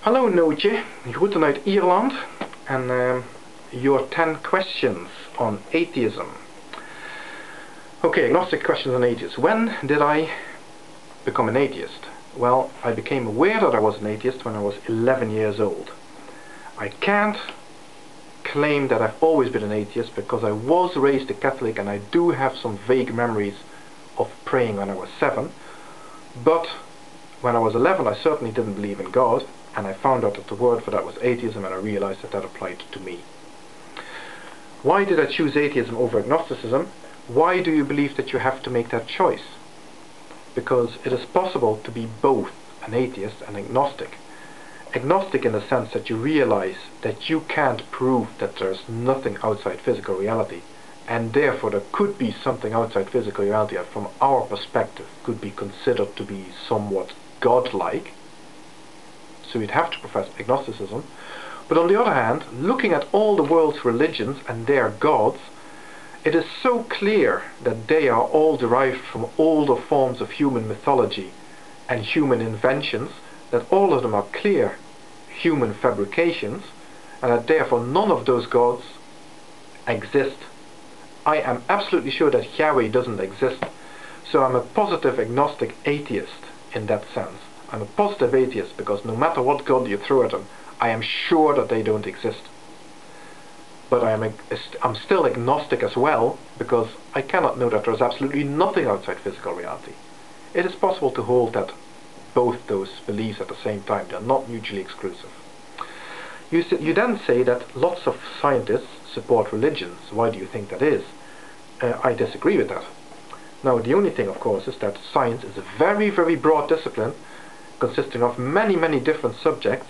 Hallo Nootje, groeten uit Ierland en your 10 questions on atheism. Okay, agnostic questions on atheism. When did I become an atheist? Well, I became aware that I was an atheist when I was 11 years old. I can't claim that I've always been an atheist because I was raised a Catholic and I do have some vague memories of praying when I was 7, but when I was 11 I certainly didn't believe in God, and I found out that the word for that was atheism, and I realized that that applied to me. Why did I choose atheism over agnosticism? Why do you believe that you have to make that choice? Because it is possible to be both an atheist and agnostic. Agnostic in the sense that you realize that you can't prove that there's nothing outside physical reality, and therefore there could be something outside physical reality that from our perspective could be considered to be somewhat godlike. So you'd have to profess agnosticism. But on the other hand, looking at all the world's religions and their gods, it is so clear that they are all derived from older forms of human mythology and human inventions, that all of them are clear human fabrications, and that therefore none of those gods exist. I am absolutely sure that Yahweh doesn't exist, so I'm a positive agnostic atheist in that sense. I'm a positive atheist because no matter what God you throw at them, I am sure that they don't exist. But I'm still agnostic as well, because I cannot know that there is absolutely nothing outside physical reality. It is possible to hold that both those beliefs at the same time. They are not mutually exclusive. You then say that lots of scientists support religions. Why do you think that is? I disagree with that. Now, the only thing, of course, is that science is a very, very broad discipline consisting of many, many different subjects,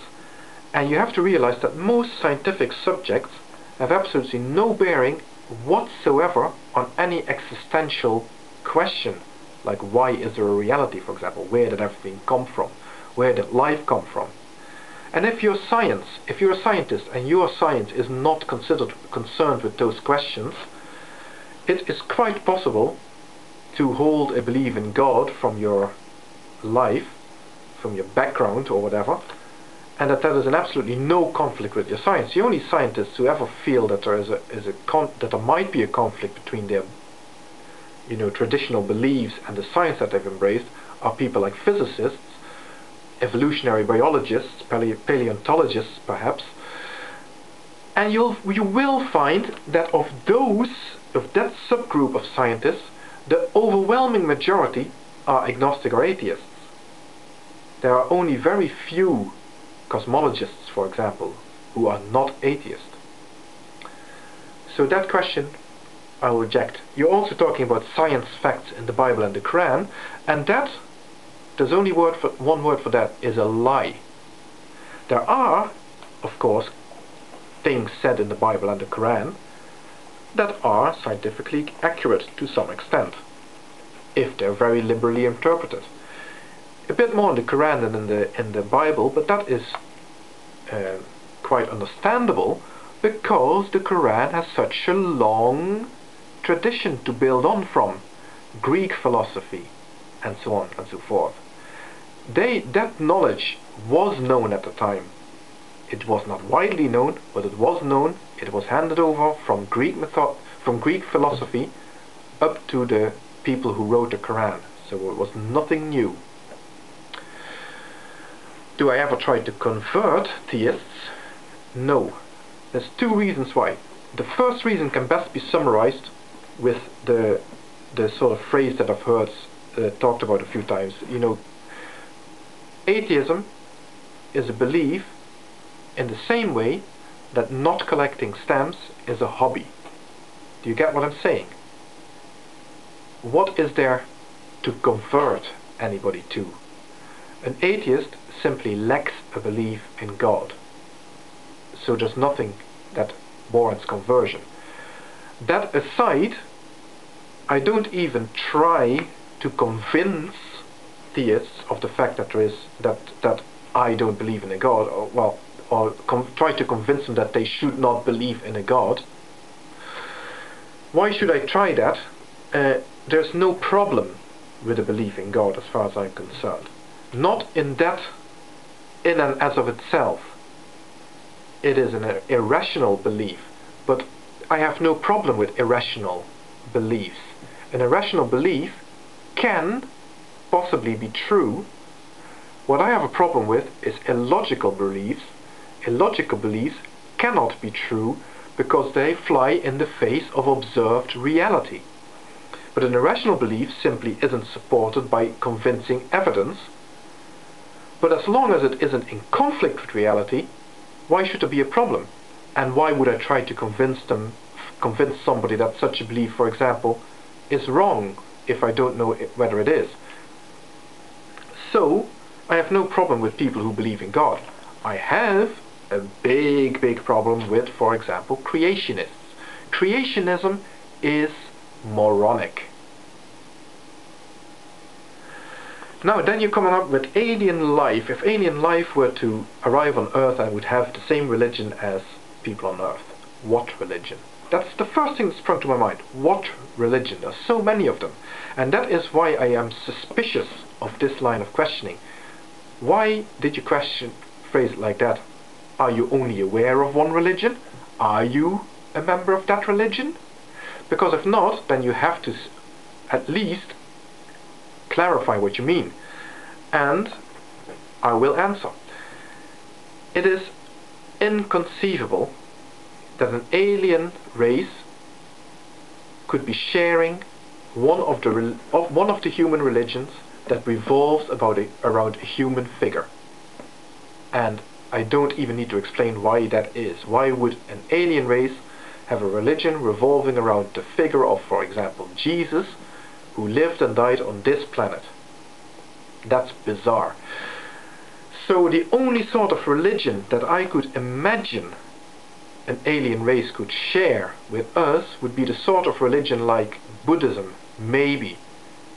and you have to realize that most scientific subjects have absolutely no bearing whatsoever on any existential question, like why is there a reality, for example? Where did everything come from? Where did life come from? And if you're a scientist and your science is not concerned with those questions, it is quite possible to hold a belief in God from your life, from your background or whatever, and that is in absolutely no conflict with your science. The only scientists who ever feel that there might be a conflict between their traditional beliefs and the science that they've embraced are people like physicists, evolutionary biologists, paleontologists perhaps, and you will find that of that subgroup of scientists, the overwhelming majority are agnostic or atheists. There are only very few cosmologists, for example, who are not atheists. So that question I'll reject. You're also talking about science facts in the Bible and the Quran, and there's only one word for that, is a lie. There are, of course, things said in the Bible and the Quran that are scientifically accurate to some extent, if they're very liberally interpreted. A bit more in the Quran than in the Bible, but that is quite understandable because the Quran has such a long tradition to build on from, Greek philosophy and so on and so forth. That knowledge was known at the time. It was not widely known, but it was known. It was handed over from Greek philosophy up to the people who wrote the Quran. So it was nothing new. Do I ever try to convert theists? No. There's two reasons why. The first reason can best be summarized with the sort of phrase that I've heard talked about a few times. Atheism is a belief in the same way that not collecting stamps is a hobby. Do you get what I'm saying? What is there to convert anybody to? An atheist simply lacks a belief in God. So there's nothing that warrants conversion. That aside, I don't even try to convince theists of the fact that that I don't believe in a God, or try to convince them that they should not believe in a God. Why should I try that? There's no problem with a belief in God as far as I'm concerned. Not in that in and as of itself, it is an irrational belief, but I have no problem with irrational beliefs. An irrational belief can possibly be true. What I have a problem with is illogical beliefs. Illogical beliefs cannot be true because they fly in the face of observed reality. But an irrational belief simply isn't supported by convincing evidence. But as long as it isn't in conflict with reality, why should there be a problem? And why would I try to convince somebody that such a belief, for example, is wrong if I don't know whether it is? So, I have no problem with people who believe in God. I have a big problem with, for example, creationists. Creationism is moronic. Now then you come up with alien life. If alien life were to arrive on Earth and would have the same religion as people on Earth, what religion? That's the first thing that sprung to my mind. What religion? There are so many of them. And that is why I am suspicious of this line of questioning. Why did you phrase it like that? Are you only aware of one religion? Are you a member of that religion? Because if not, then you have to at least clarify what you mean. And I will answer. It is inconceivable that an alien race could be sharing one of the human religions that revolves around a human figure. And I don't even need to explain why that is. Why would an alien race have a religion revolving around the figure of, for example, Jesus, who lived and died on this planet? That's bizarre. So the only sort of religion that I could imagine an alien race could share with us would be the sort of religion like Buddhism, maybe,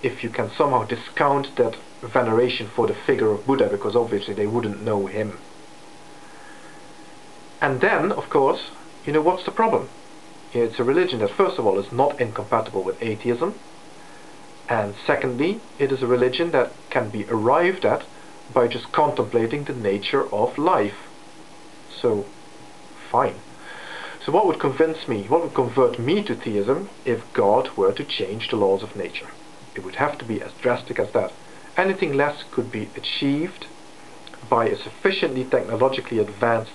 if you can somehow discount that veneration for the figure of Buddha, because obviously they wouldn't know him. And then, of course, you know, what's the problem? It's a religion that, first of all, is not incompatible with atheism, and secondly, it is a religion that can be arrived at by just contemplating the nature of life. So, fine. So what would convince me, what would convert me to theism if God were to change the laws of nature? It would have to be as drastic as that. Anything less could be achieved by a sufficiently technologically advanced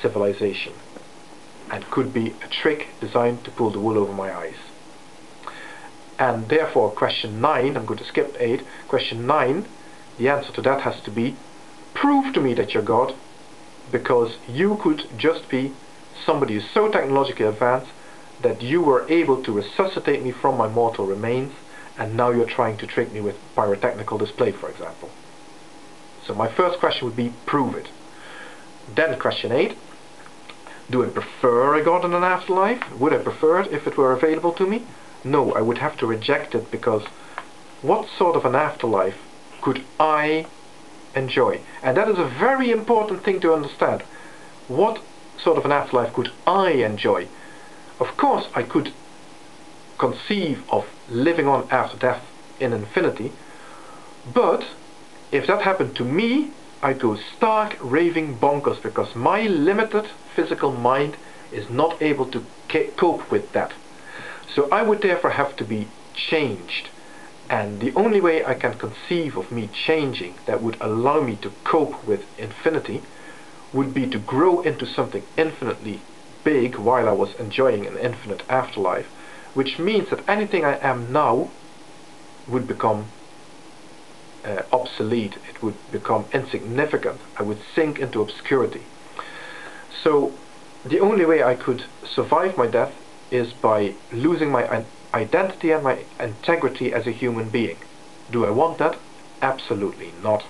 civilization, and could be a trick designed to pull the wool over my eyes. And therefore question 9, I'm going to skip 8, question 9, the answer to that has to be, prove to me that you're God, because you could just be somebody who's so technologically advanced that you were able to resuscitate me from my mortal remains, and now you're trying to trick me with pyrotechnical display, for example. So my first question would be, prove it. Then question 8, do I prefer a God in an afterlife? Would I prefer it if it were available to me? No, I would have to reject it, because what sort of an afterlife could I enjoy? And that is a very important thing to understand. What sort of an afterlife could I enjoy? Of course I could conceive of living on after death in infinity, but if that happened to me, I'd go stark raving bonkers, because my limited physical mind is not able to cope with that. So I would therefore have to be changed, and the only way I can conceive of me changing that would allow me to cope with infinity would be to grow into something infinitely big while I was enjoying an infinite afterlife, which means that anything I am now would become obsolete. It would become insignificant. I would sink into obscurity. So the only way I could survive my death is by losing my identity and my integrity as a human being. Do I want that? Absolutely not.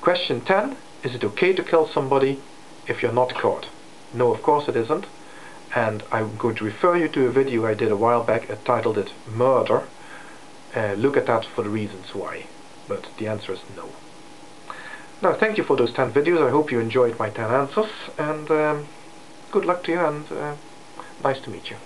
Question 10. Is it okay to kill somebody if you're not caught? No, of course it isn't. And I'm going to refer you to a video I did a while back. I titled it Murder. Look at that for the reasons why. But the answer is no. Now, thank you for those 10 videos. I hope you enjoyed my 10 answers. And good luck to you, and nice to meet you.